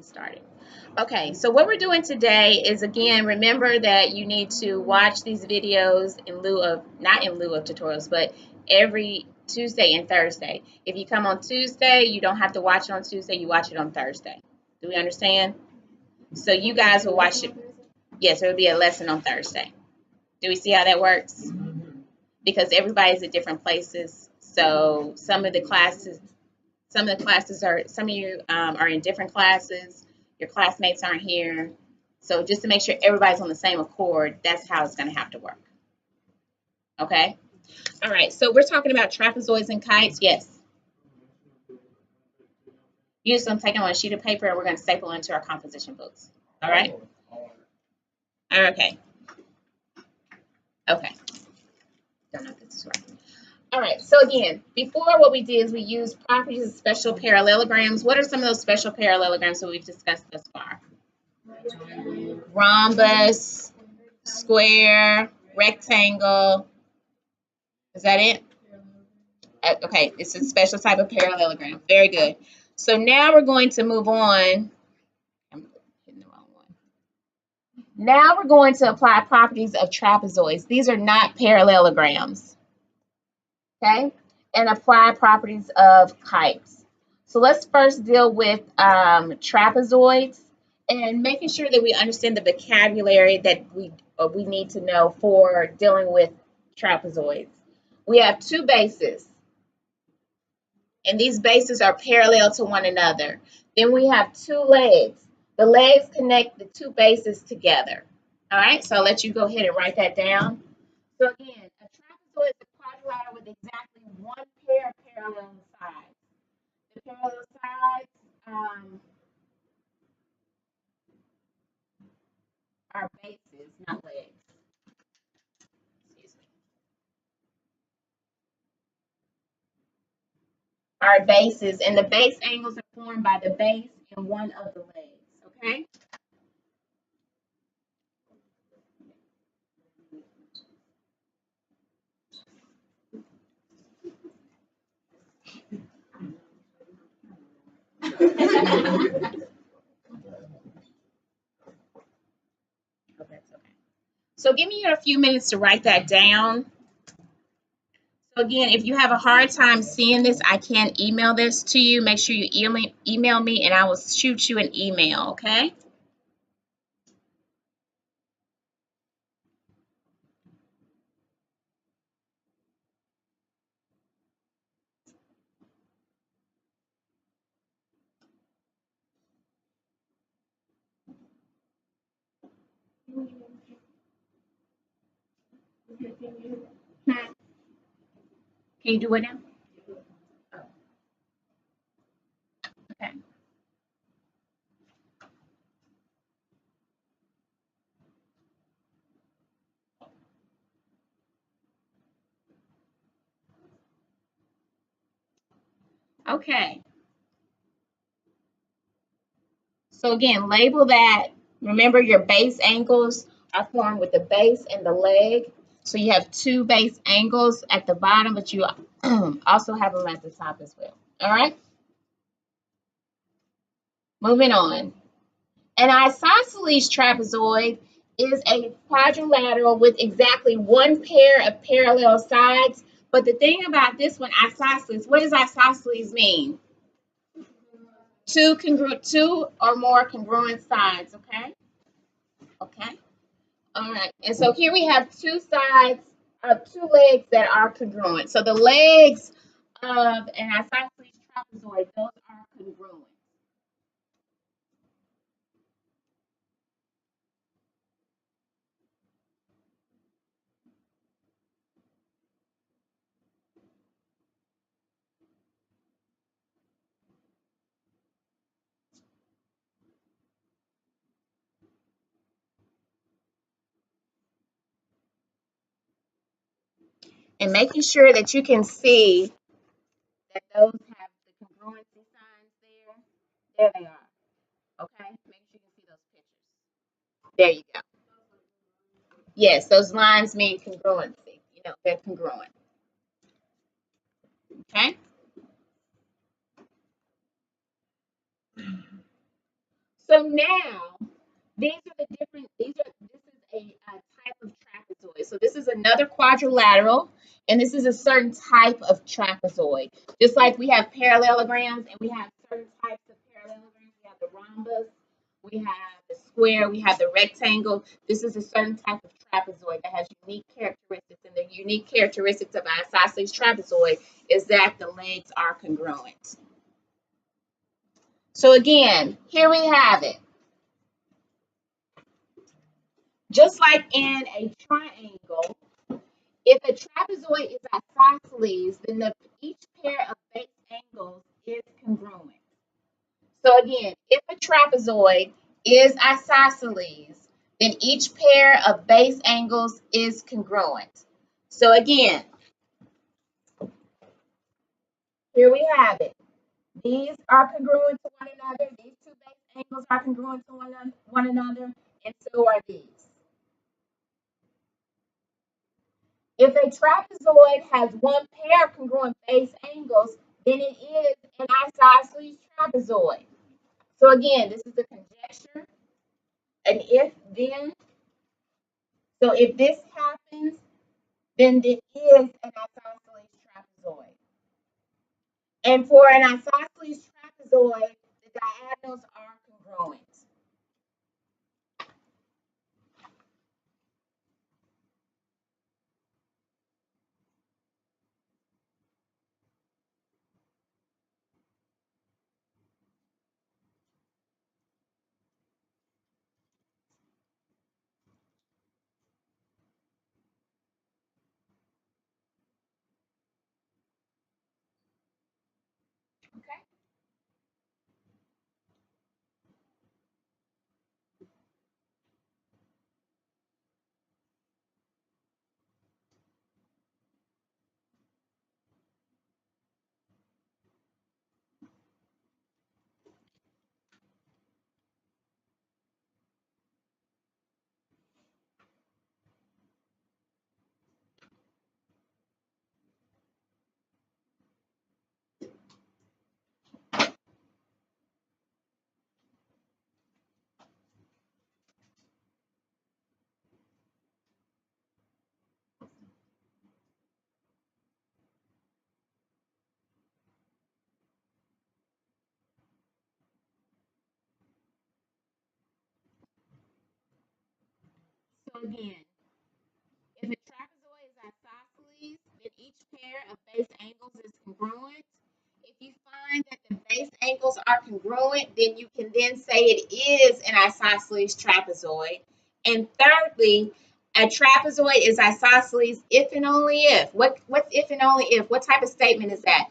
Started. Okay, so what we're doing today is, again, remember that you need to watch these videos in lieu of, not in lieu of tutorials, but every Tuesday and Thursday. If you come on Tuesday, you don't have to watch it on Tuesday, you watch it on Thursday. Do we understand? So you guys will watch it. Yes, it will be a lesson on Thursday. Do we see how that works? Because everybody's at different places. So some of the classes are, some of you are in different classes. Your classmates aren't here. So just to make sure everybody's on the same accord, that's how it's going to have to work. Okay? All right, so we're talking about trapezoids and kites. Yes. Use them, take them on a sheet of paper, and we're going to staple into our composition books. All right? Okay. Okay. Don't know if this is right. All right, so again, before what we did is we used properties of special parallelograms. What are some of those special parallelograms that we've discussed thus far? Rhombus, square, rectangle. Is that it? Okay, it's a special type of parallelogram. Very good. So now we're going to move on. I'm hitting the wrong one. Now we're going to apply properties of trapezoids. These are not parallelograms. Okay? And apply properties of kites. So let's first deal with trapezoids and making sure that we understand the vocabulary that we need to know for dealing with trapezoids. We have two bases, and these bases are parallel to one another. Then we have two legs. The legs connect the two bases together. All right, so I'll let you go ahead and write that down. So again, a trapezoid is a quadrilateral with exactly one pair of parallel sides. The parallel sides are bases, not legs. Excuse me. Are bases, and the base angles are formed by the base and one of the legs. Okay. So give me a few minutes to write that down. So again, if you have a hard time seeing this, I can email this to you. Make sure you email me and I will shoot you an email, okay? Can you do it now? Okay. Okay. So again, label that. Remember, your base angles are formed with the base and the leg. So you have two base angles at the bottom, but you also have them at the top as well. All right. Moving on. An isosceles trapezoid is a quadrilateral with exactly one pair of parallel sides. But the thing about this one, isosceles, what does isosceles mean? Two or more congruent sides, okay? Okay. All right. And so here we have two sides of two legs that are congruent. So the legs of an isosceles trapezoid, those are congruent. And making sure that you can see that those have the congruency signs there. There they are. Okay? Make sure you can see those pictures. There you go. Yes, those lines mean congruency. You know, they're congruent. Okay? So now these are the different, this is a type of trapezoid. So this is another quadrilateral, and this is a certain type of trapezoid. Just like we have parallelograms and we have certain types of parallelograms. We have the rhombus, we have the square, we have the rectangle. This is a certain type of trapezoid that has unique characteristics, and the unique characteristics of an isosceles trapezoid is that the legs are congruent. So again, here we have it. Just like in a triangle, if a trapezoid is isosceles, then each pair of base angles is congruent. So again, if a trapezoid is isosceles, then each pair of base angles is congruent. So again, here we have it. These are congruent to one another. These two base angles are congruent to one another, and so are these. If a trapezoid has one pair of congruent base angles, then it is an isosceles trapezoid. So again, this is a conjecture, an if-then. So if this happens, then it is an isosceles trapezoid. And for an isosceles trapezoid, the diagonals are congruent. Okay. So again, if a trapezoid is isosceles, then each pair of base angles is congruent. If you find that the base angles are congruent, then you can then say it is an isosceles trapezoid. And thirdly, a trapezoid is isosceles if and only if. What's if and only if? What type of statement is that?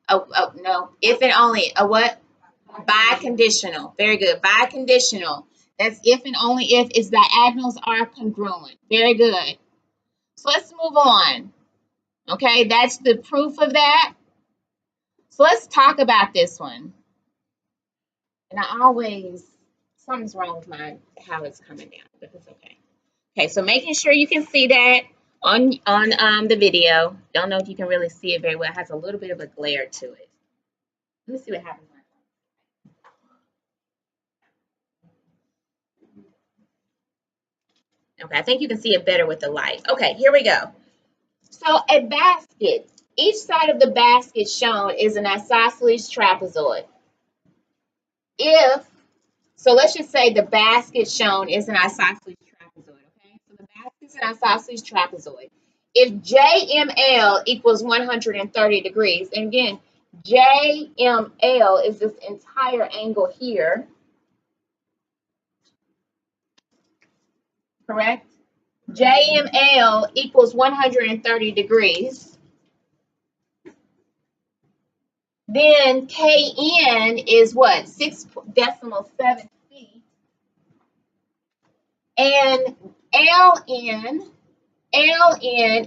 Oh no. If and only. A what? Biconditional. Very good. Biconditional. That's if and only if its diagonals are congruent. Very good. So let's move on. Okay, that's the proof of that. So let's talk about this one. And I always, something's wrong with my, how it's coming down, but it's okay. Okay, so making sure you can see that on the video. Don't know if you can really see it very well. It has a little bit of a glare to it. Let me see what happens. Okay, I think you can see it better with the light. Okay, here we go. So a basket, each side of the basket shown is an isosceles trapezoid. So let's just say the basket shown is an isosceles trapezoid, okay? So the basket is an isosceles trapezoid. If JML equals 130 degrees, and again, JML is this entire angle here, correct? JML equals 130 degrees. Then KN is what? 6.7 feet. And LN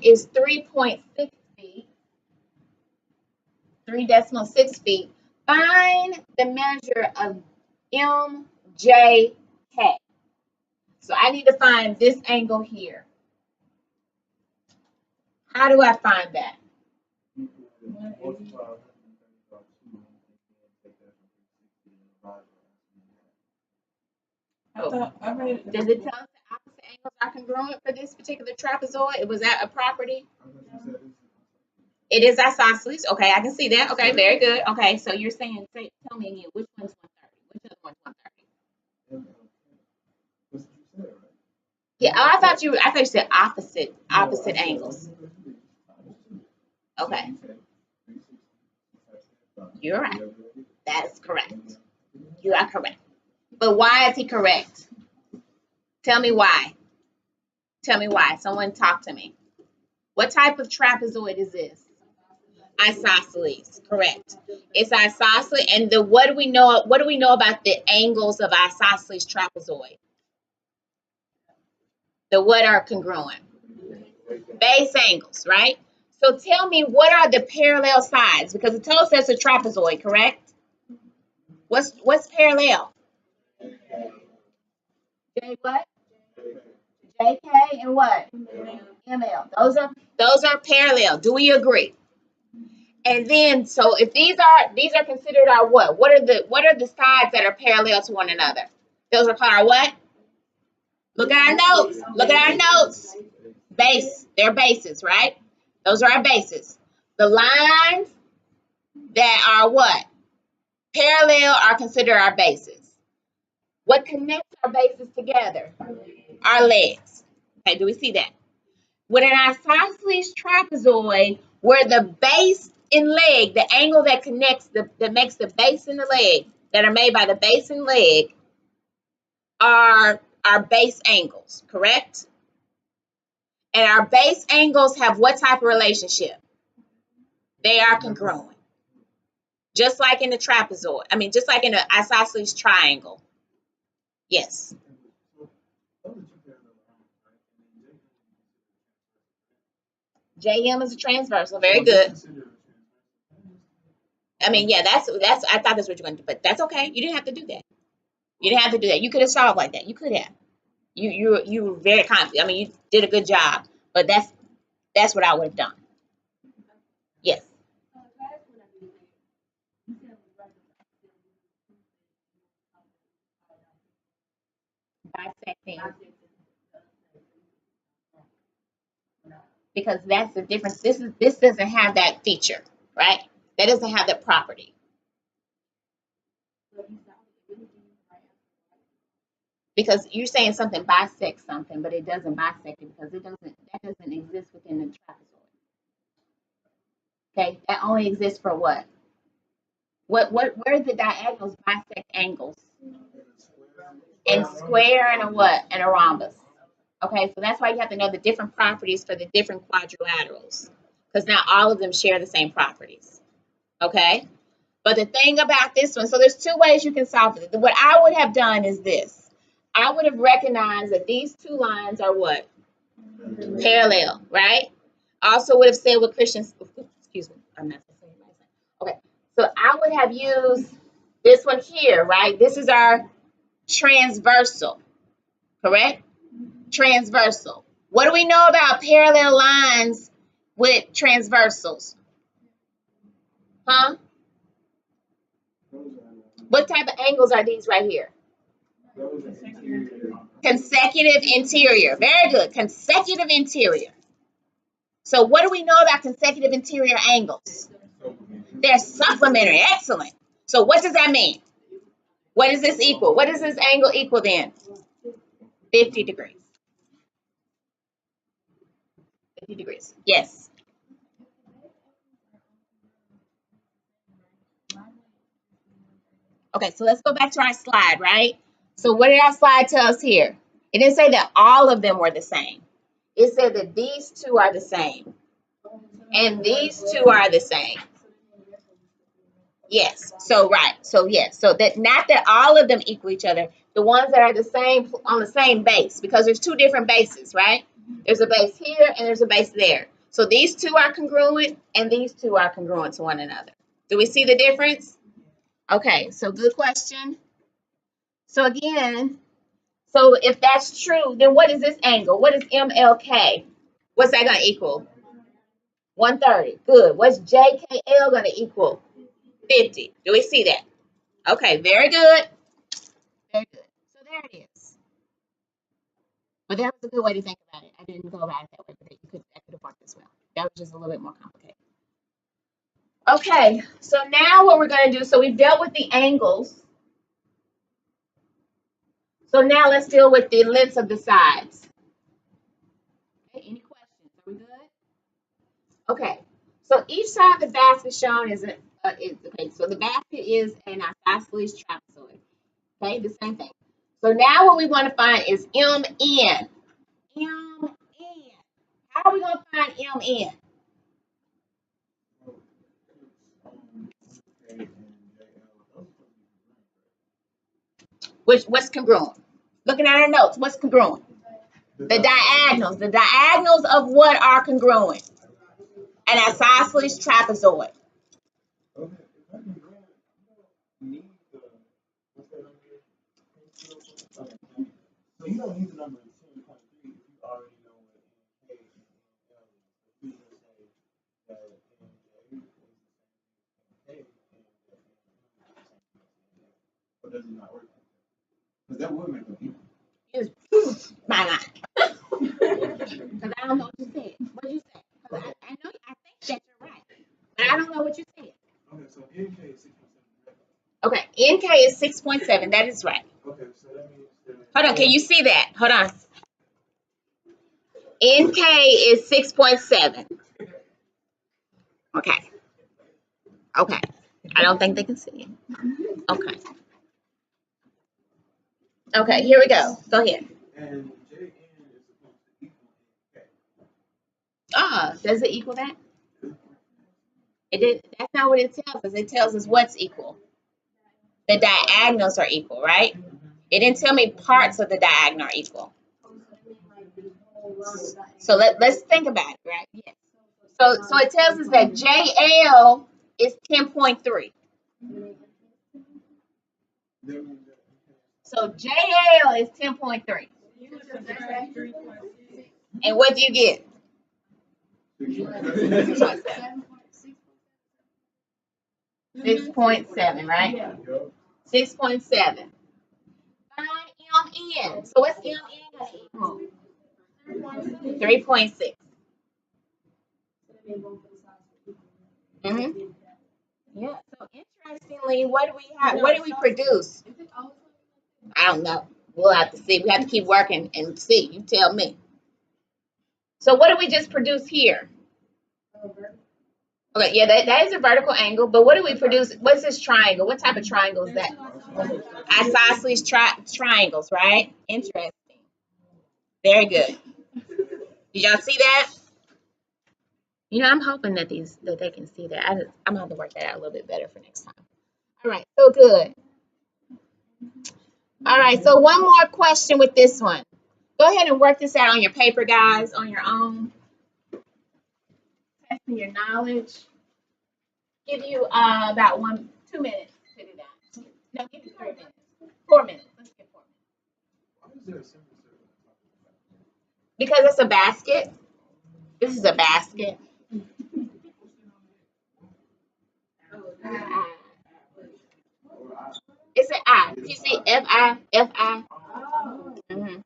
is 3.6 feet. 3.6 feet. Find the measure of MJK. So I need to find this angle here. How do I find that? Does it tell us the opposite angles are congruent for this particular trapezoid? Was that a property? It is isosceles. Okay, I can see that. Okay, very good. Okay, so you're saying, tell me again, which one's 130? Which other one's 130? Yeah, oh, I thought you said opposite angles. Okay. You're right. That is correct. You are correct. But why is he correct? Tell me why. Tell me why. Someone talk to me. What type of trapezoid is this? Isosceles. Correct. It's isosceles. And what do we know about the angles of isosceles trapezoid? The what are congruent? Base angles, right? So tell me, what are the parallel sides? Because it tells us a trapezoid, correct? What's parallel? J what? JK and what? ML. Those are parallel. Do we agree? And then, so if these are considered our what? What are the sides that are parallel to one another? Those are called our what? Look at our notes. Look at our notes. Base. They're bases, right? Those are our bases. The lines that are what? Parallel are considered our bases. What connects our bases together? Our legs. Okay, do we see that? With an isosceles trapezoid, where the base and leg, the angle that connects, that makes the base and the leg, that are made by the base and leg, are our base angles, correct? And our base angles have what type of relationship? They are congruent. Just like in the trapezoid. I mean, just like in the isosceles triangle. Yes. JM is a transversal. Very good. I mean, yeah, that's. I thought that's what you're going to do, but that's okay. You didn't have to do that. You didn't have to do that. You could have solved like that. You could have. You were very confident. I mean, you did a good job, but that's what I would have done. Yes. Bisecting. Because that's the difference. This doesn't have that feature, right? That doesn't have that property. Because you're saying something bisects something, but it doesn't bisect it because that doesn't exist within the trapezoid. Okay, that only exists for what? Where the diagonals bisect angles? And square and a what? And a rhombus. Okay, so that's why you have to know the different properties for the different quadrilaterals. Because not all of them share the same properties. Okay? But the thing about this one, so there's two ways you can solve it. What I would have done is this. I would have recognized that these two lines are what? Parallel, right? Also would have said what Christian, excuse me, I'm not saying it. Okay, so I would have used this one here, right? This is our transversal, correct? Transversal. What do we know about parallel lines with transversals? Huh? What type of angles are these right here? Consecutive interior. Very good. Consecutive interior. So what do we know about consecutive interior angles? They're supplementary. Excellent. So what does that mean? What does this equal? What does this angle equal then? 50 degrees. 50 degrees. Yes. Okay, so let's go back to our slide, right? So what did our slide tell us here? It didn't say that all of them were the same. It said that these two are the same. And these two are the same. Yes. So right. So yes. So that not that all of them equal each other. The ones that are the same on the same base, because there's two different bases, right? There's a base here and there's a base there. So these two are congruent and these two are congruent to one another. Do we see the difference? Okay. So good question. So again, so if that's true, then what is this angle? What is MLK? What's that going to equal? 130. Good. What's JKL going to equal? 50. Do we see that? Okay, very good. Very good. So there it is. But that was a good way to think about it. I didn't go about it that way, but that could have worked as well. That was just a little bit more complicated. Okay, so now what we're going to do, so we've dealt with the angles. So now let's deal with the lengths of the sides. Okay, any questions? Are we good? Okay, so each side of the basket shown is okay. So the basket is an isosceles trapezoid. Okay, the same thing. So now what we want to find is MN. MN. How are we going to find MN? What's congruent? Looking at our notes, what's congruent? The diagonals. The diagonals of what are congruent? An isosceles trapezoid. So you don't need the number 10.3 if you already know what K and L is. So you just say that NJ is the same as K and that N is the same as L. But does it not work like that? Because that would make them equal. My mind. Because I don't know what you said. What did you say? Because I know I think that you're right. But I don't know what you said. Okay, so NK is 6.7. Okay, NK is 6.7. That is right. Okay, so that means that. Hold on, can you see that? Hold on. NK is 6.7. Okay. Okay. I don't think they can see it. Okay. Okay, here we go. Go ahead. And JN is supposed to equal K. Does it equal that? It did. That's not what it tells us. It tells us what's equal. The diagonals are equal, right? It didn't tell me parts of the diagonal are equal. So let's think about it, right? Yes. So it tells us that JL is 10.3. So JL is 10.3. And what do you get? 6.7, right? 6.7. Find MN. So what's MN going to equal? 3.6. Yeah. So interestingly, what do we have? What do we produce? I don't know. We'll have to see. We have to keep working and see. You tell me. So what did we just produce here? Okay, yeah, that is a vertical angle. But what do we produce? What's this triangle? What type of triangle is that? Isosceles triangles, right? Interesting. Very good. Did y'all see that? You know, I'm hoping that they can see that. I'm gonna have to work that out a little bit better for next time. All right, so good. All right, so one more question with this one. Go ahead and work this out on your paper, guys, on your own. Testing your knowledge. Give you about 2 minutes to do that. No, give you 3 minutes. 4 minutes. Let's get 4 minutes. Because it's a basket. This is a basket. It's an I. You see F-I, F-I. Mm-hmm.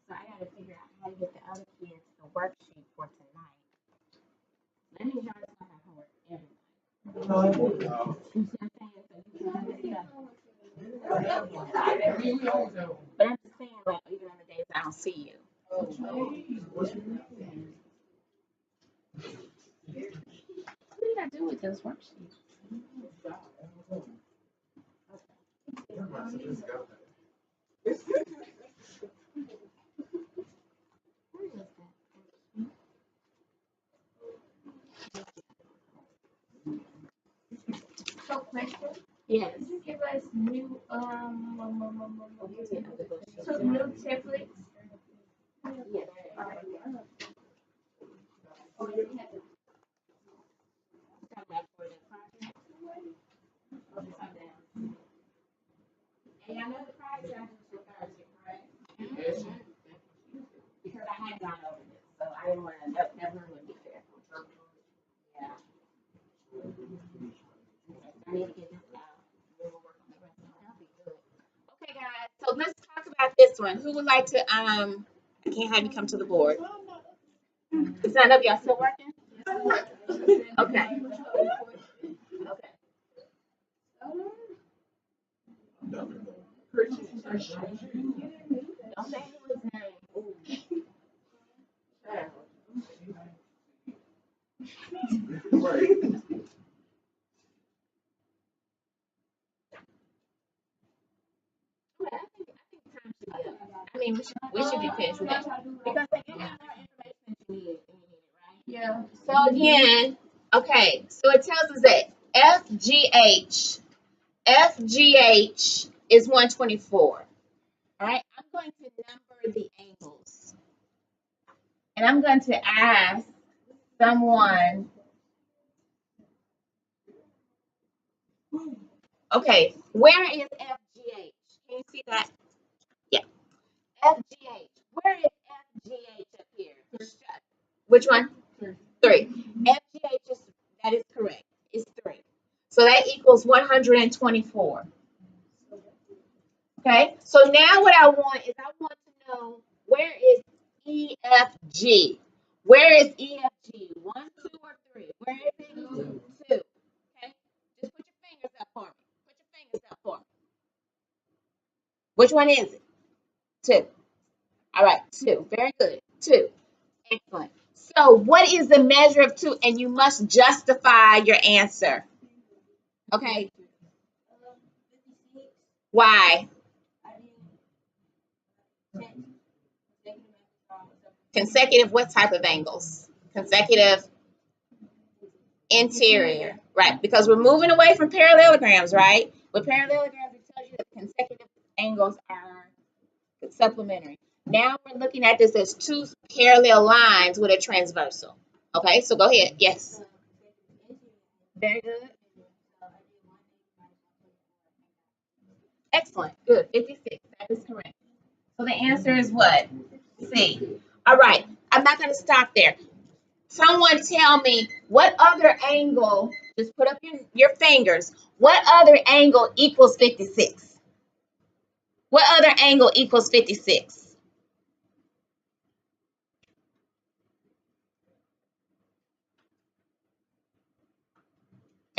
So I got to figure out how to get the other kids the worksheet for tonight. Let me know it's not homework every night. You see what I'm saying? So you can understand. But I'm just saying, like, even on the days I don't see you. What do you got to do with those worksheets? So question? Yes. Could you give us new new templates? Yes. And I know the project I just for Thursday, correct? Yes. Because I had gone over this, so I didn't want to. That really wouldn't be fair. Yeah. be able to get this out. Then we'll work on the rest. That'll be good. Okay, guys. So let's talk about this one. Who would like to? I can't have you come to the board. It's not up. Y'all still working? Okay. Okay. Don't say his name. Right. I mean, we should be finished with that because they give you more information that you need, right? Yeah. So again, okay. So it tells us that FGH is 124. All right. I'm going to number the angles, and I'm going to ask someone. Okay, where is FGH? Can you see that? Yeah. FGH. Where is FGH up here? Which one? 3. FGH is, that is correct. It's 3. So that equals 124. Okay. So now what I want is I want to know where is EFG? Where is EFG? 1, 2, or 3? Where is it? 2. Okay. Just put your fingers up for me. Put your fingers up for me. Which one is it? 2. All right. 2. Very good. 2. Excellent. So what is the measure of 2? And you must justify your answer. Okay. Why? Consecutive what type of angles? Consecutive interior. Right. Because we're moving away from parallelograms, right? With parallelograms, it tells you that consecutive angles are supplementary. Now we're looking at this as 2 parallel lines with a transversal. Okay, so go ahead. Yes. Very good. Excellent. Good. 56. That is correct. So the answer is what? C. All right. I'm not going to stop there. Someone tell me what other angle, just put up your fingers, what other angle equals 56? What other angle equals 56?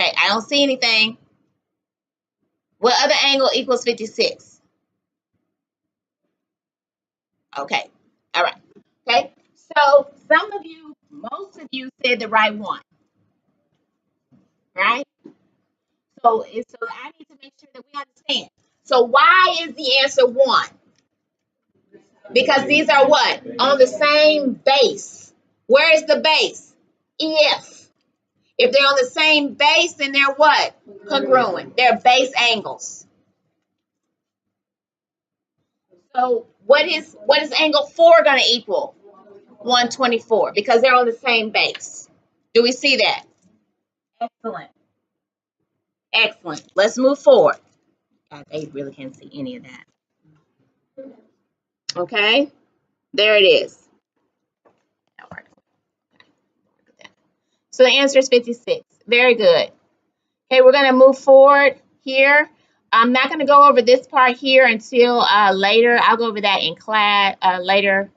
Okay, I don't see anything. What other angle equals 56? Okay. All right. Okay. So some of you, most of you said the right one. Right? So I need to make sure that we understand. So why is the answer 1? Because these are what? On the same base. Where is the base? EF. If they're on the same base, then they're what? Congruent. They're base angles. So what is angle 4 going to equal? 124, because they're on the same base. Do we see that? Excellent. Excellent. Let's move forward. They really can't see any of that. Okay. There it is. So the answer is 56. Very good. Okay, we're going to move forward here. I'm not going to go over this part here until later. I'll go over that in class later,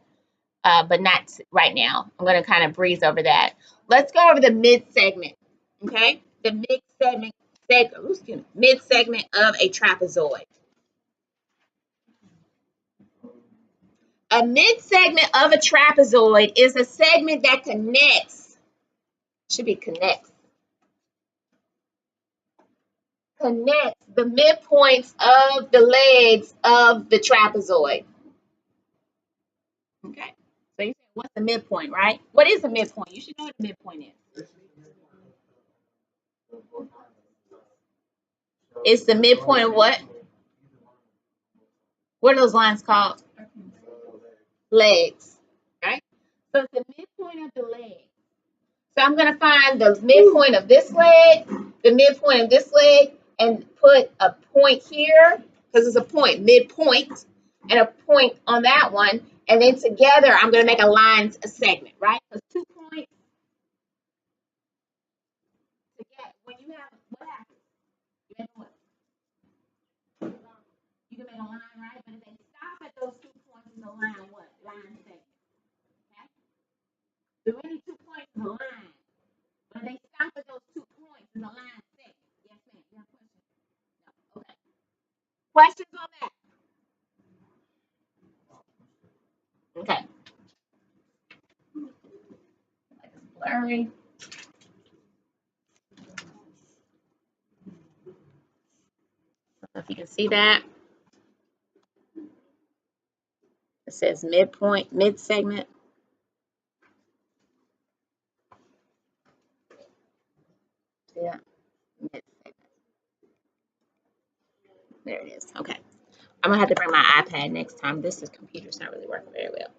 but not right now. I'm going to kind of breeze over that. Let's go over the mid-segment, okay? The mid-segment of a trapezoid. A mid-segment of a trapezoid is a segment that connects, connects the midpoints of the legs of the trapezoid. Okay, so you say, what's the midpoint, right? What is the midpoint? You should know what the midpoint is. It's the midpoint of what? What are those lines called? Legs, right? So it's the midpoint of the leg. So I'm going to find the midpoint of this leg, the midpoint of this leg, and put a point here, because it's a point, midpoint, and a point on that one. And then together, I'm going to make a segment, right? Because 2 points together, when you have, what happens? the line. When they stop at those 2 points in the line segment. Yes, ma'am. You have a question? No. Okay. Questions on that? Okay. It's blurry. I don't know if you can see that. It says midpoint, mid segment. Yeah, mid segment. There it is. Okay. I'm gonna have to bring my iPad next time. This computer's not really working very well.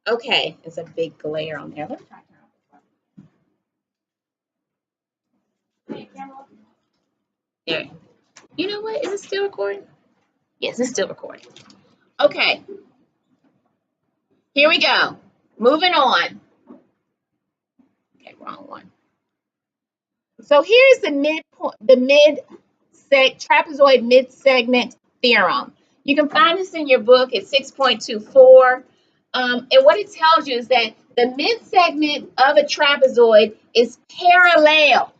Okay, it's a big glare on there. Let me try to turn off this one. There. You know what? Is it still recording? Yes, it's still recording. Okay. Here we go. Moving on. Okay, wrong one. So here's the trapezoid mid-segment theorem. You can find this in your book at 6.24. And what it tells you is that the mid-segment of a trapezoid is parallel.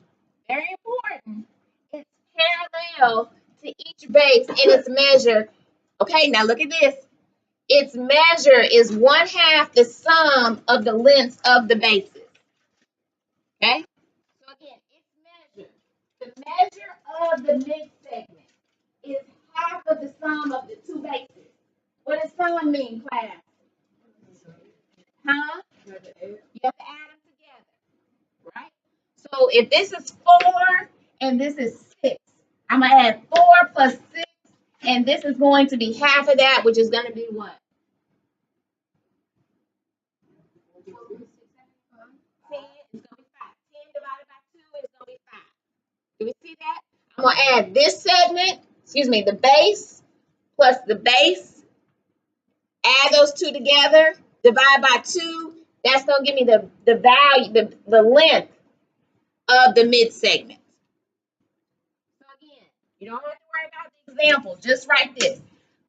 Very important. It's parallel to each base in its measure. Okay, now look at this. Its measure is 1/2 the sum of the lengths of the bases. Okay? So again, its measure, the measure of the mid-segment is 1/2 of the sum of the two bases. What does sum mean, class? Huh? You have to add them together, right? So if this is 4 and this is 6, I'm going to add 4 plus 6, and this is going to be 1/2 of that, which is going to be what? 10. It's going to be 5. 10 divided by 2 is going to be 5. Do we see that? I'm going to add this segment, the base plus the base. Add those two together, divide by 2. That's going to give me the value, the length of the mid segment. So again, you don't have to worry about the example. Just write this.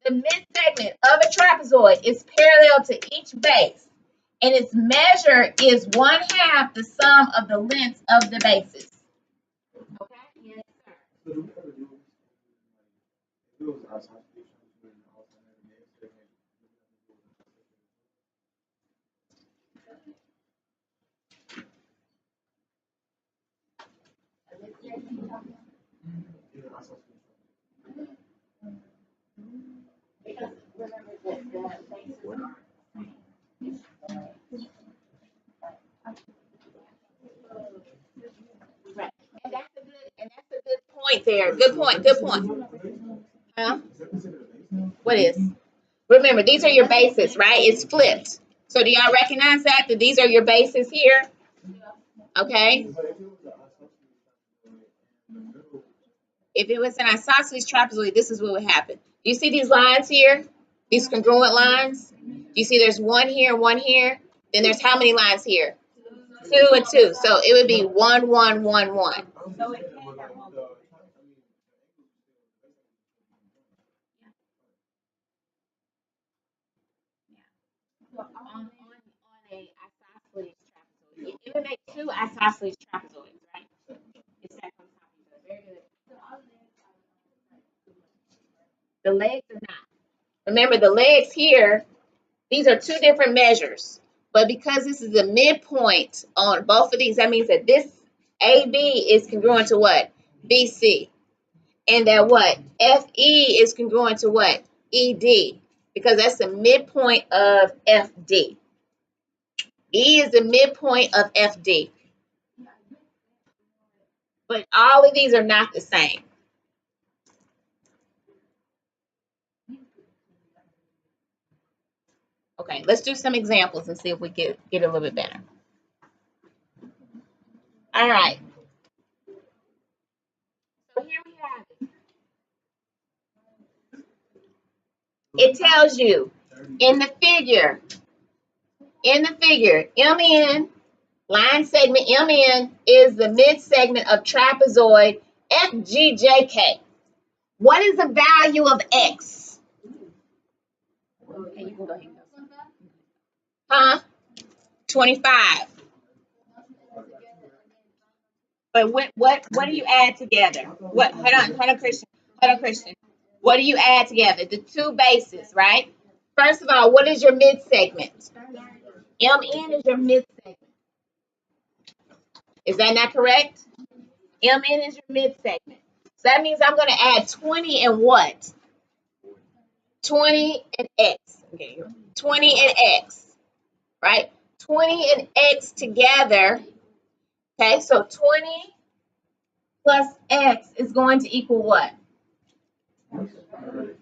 The mid segment of a trapezoid is parallel to each base, and its measure is 1/2 the sum of the lengths of the bases. Okay? Yes, sir. So do we ever do if it was our science fiction and also another mid segment? Yeah, our science fiction. Because remember that the bases are right. And that's a good point there. Good point. Good point. Huh? Is that considered a base? What is? Remember, these are your bases, right? It's flipped. So do y'all recognize that these are your bases here? Okay. But if it was an isosceles in the middle, If it was an isosceles trapezoid, this is what would happen. Do you see these lines here? These congruent lines? Do you see there's one here, one here? Then there's how many lines here? 2 and 2. So it would be 1, 1, 1, 1. I was just saying, but like On a isosceles trapezoid, it would make 2 isosceles trapezoids, right? It's that on top of each other. Very good. The legs are not. Remember, the legs here, these are 2 different measures. But because this is the midpoint on both of these, that means that this AB is congruent to what? BC. And that what? FE is congruent to what? ED. Because that's the midpoint of FD. E is the midpoint of FD. But all of these are not the same. Okay, let's do some examples and see if we get a little bit better. All right. So here we have it. It tells you in the figure, MN, line segment MN is the mid segment of trapezoid FGJK. What is the value of X? Okay, you can go ahead and go. Huh? 25. But what do you add together? What? Hold on, Christian. Hold on, Christian. What do you add together? The two bases, right? First of all, what is your mid segment? MN is your mid segment. Is that not correct? MN is your mid segment. So that means I'm going to add 20 and what? 20 and X. Okay. 20 and X, right? 20 and X together. Okay, so 20 plus X is going to equal what? That's not right,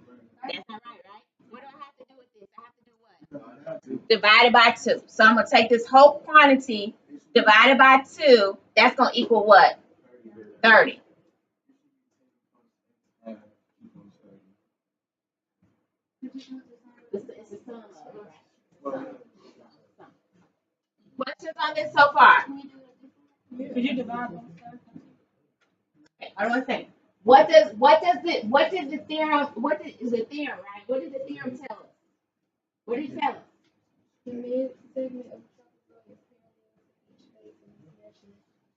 right? What do I have to do with this? I have to do what? Divided by 2. So I'm going to take this whole quantity divided by 2. That's going to equal what? 30. Questions on this so far? Could you divide them? Okay, hold on a second. What is the theorem, is the theorem, right? What did the theorem tell us? What did it tell us? The mid segment of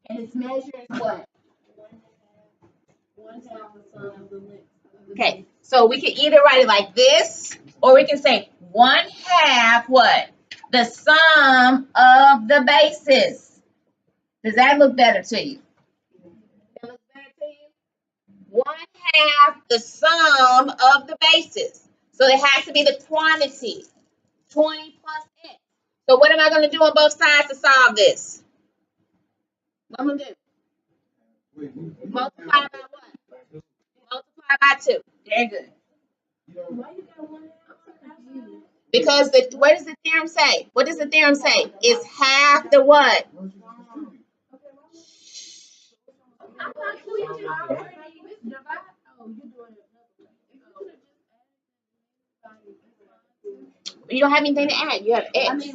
and its measure is what? 1/2 the sum of the length. Okay, so we can either write it like this, or we can say 1/2 what? The sum of the bases. Does that look better to you? That looks better to you? 1/2 the sum of the bases. So it has to be the quantity. 20 plus X. So what am I going to do on both sides to solve this? What am I going to do? Multiply by what? Multiply by 2. Very good. Because what does the theorem say? What does the theorem say? It's half the what? You don't have anything to add. You have X.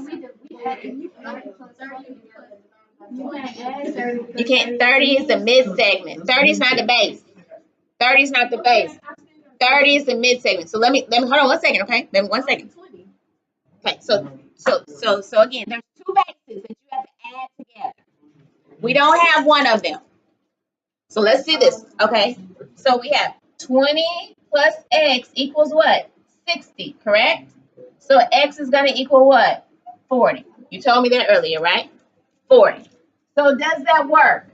You can't. 30 is the mid segment. 30 is not the base. 30 is not the base. 30 is the mid segment. So let me hold on 1 second, okay? Let me 1 second. Okay, so again, there's two bases that you have to add together. We don't have one of them. So let's do this, okay? So we have 20 plus X equals what? 60, correct? So X is going to equal what? 40. You told me that earlier, right? 40. So does that work?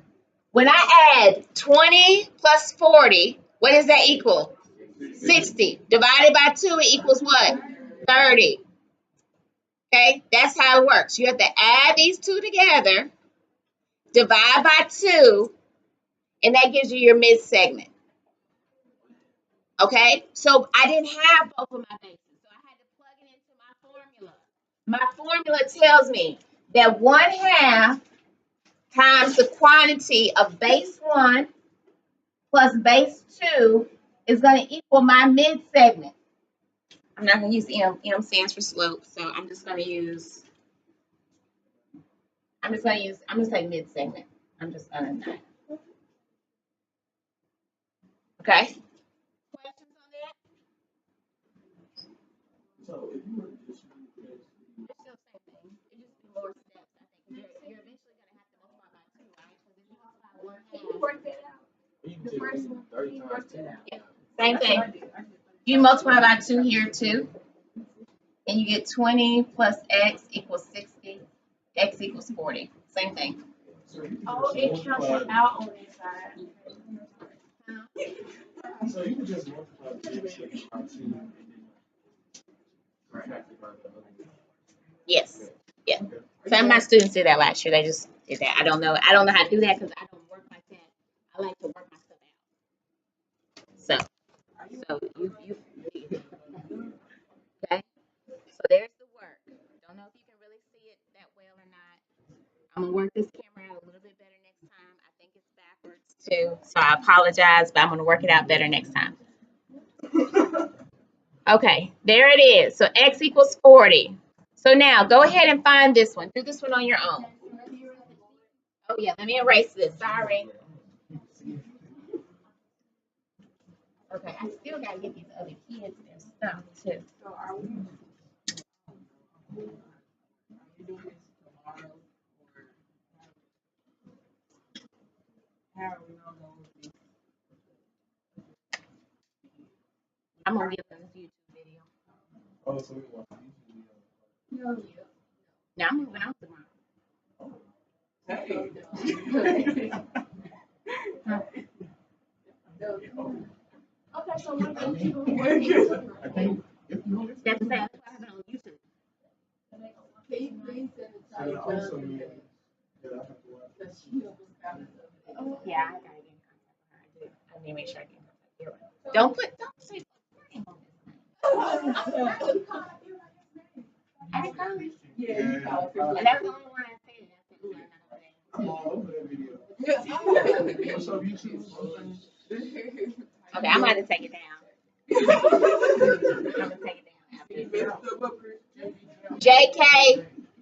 When I add 20 plus 40, what does that equal? 60. Divided by 2, it equals what? 30. Okay, that's how it works. You have to add these two together, divide by 2, and that gives you your mid segment. Okay, so I didn't have both of my bases, so I had to plug it into my formula. My formula tells me that 1/2 times the quantity of base 1 plus base 2 is going to equal my mid segment. I'm not going to use M. M stands for slope, so I'm just going to use. I'm just going to say mid segment. I'm just going to not. Okay. Questions on that? So if you were to just It's still the same thing. It just be more steps. I think you're eventually going to have to multiply by 2, right? So then you multiply 1/2. You work that out. you can just 30 times 10. Yeah. Same thing. You multiply by 2 here too, and you get 20 plus X equals 60. X equals 40. Same thing. So you can Oh, just it cancels out on that side. So you can just multiply the big segment by 2 and then subtract it by the other. Yes. Yeah. Some of my students did that last year. They just did that. I don't know. I don't know how to do that because I don't work like that. I like to work my stuff out. So you okay. So there's the work. Don't know if you can really see it that well or not. I'm gonna work this camera out a little bit better next time. I think it's backwards too, so I apologize, but I'm gonna work it out better next time. Okay, there it is. So X equals 40. So now go ahead and find this one. Do this one on your own. Oh yeah, let me erase this. Sorry. Okay, I still gotta get these other kids their stuff too. So are we? I'm gonna give them this YouTube video. Oh, so we watch YouTube video. Now I'm moving on tomorrow. Okay, so what do you do? I think if you want That's what I have it on YouTube. Can you please send it to, and also you that I have to watch. Yeah, I gotta get in contact with her. I need to make sure I get in contact with her. Don't say my name on this thing. I didn't call it. Yeah, And that's the only one I said. I said, ooh, I'm not gonna I'm all over that video. Yeah. What's up, YouTube? Okay, I'm about to take it down. I'm gonna take it down after this.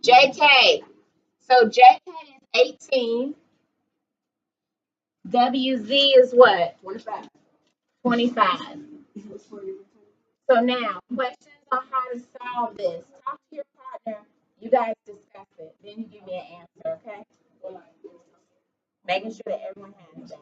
JK. So JK is 18. WZ is what? 25. So now, questions on how to solve this. Talk to your partner. You guys discuss it. Then you give me an answer, okay? Making sure that everyone has that.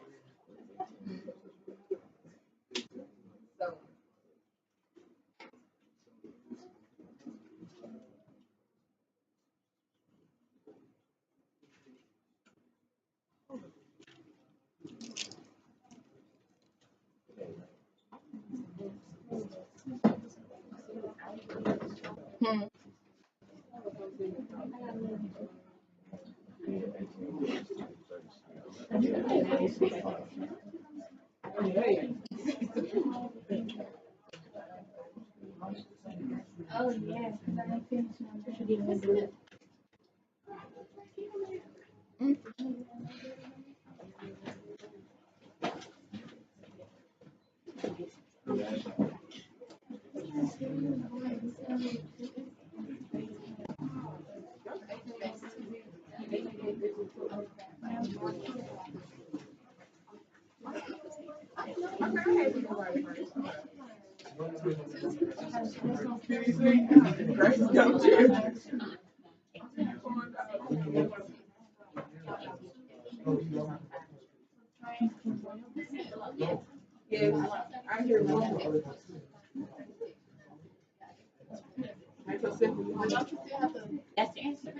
Oh, yeah. That's the answer.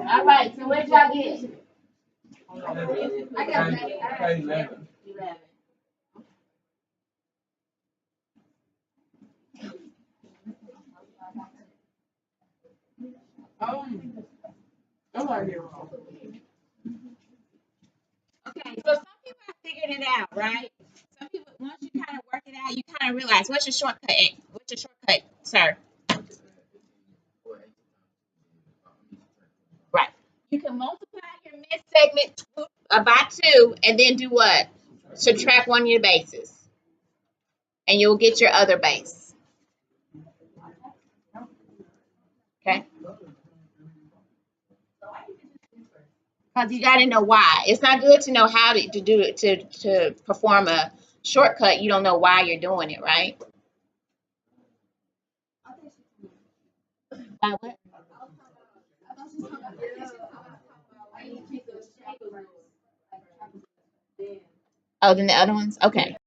All right, so what did y'all get? I got 11. 11. Okay, so some people have figured it out, right? Some people, once you kind of work it out, you kind of realize what's your shortcut. What's your shortcut, sir? Right. You can multiply your mid segment by 2, and then do what? Subtract one of your bases, and you'll get your other base. Okay. Because you got to know why. It's not good to know how to do it to perform a shortcut. You don't know why you're doing it, right? What? Oh, then the other ones? Okay.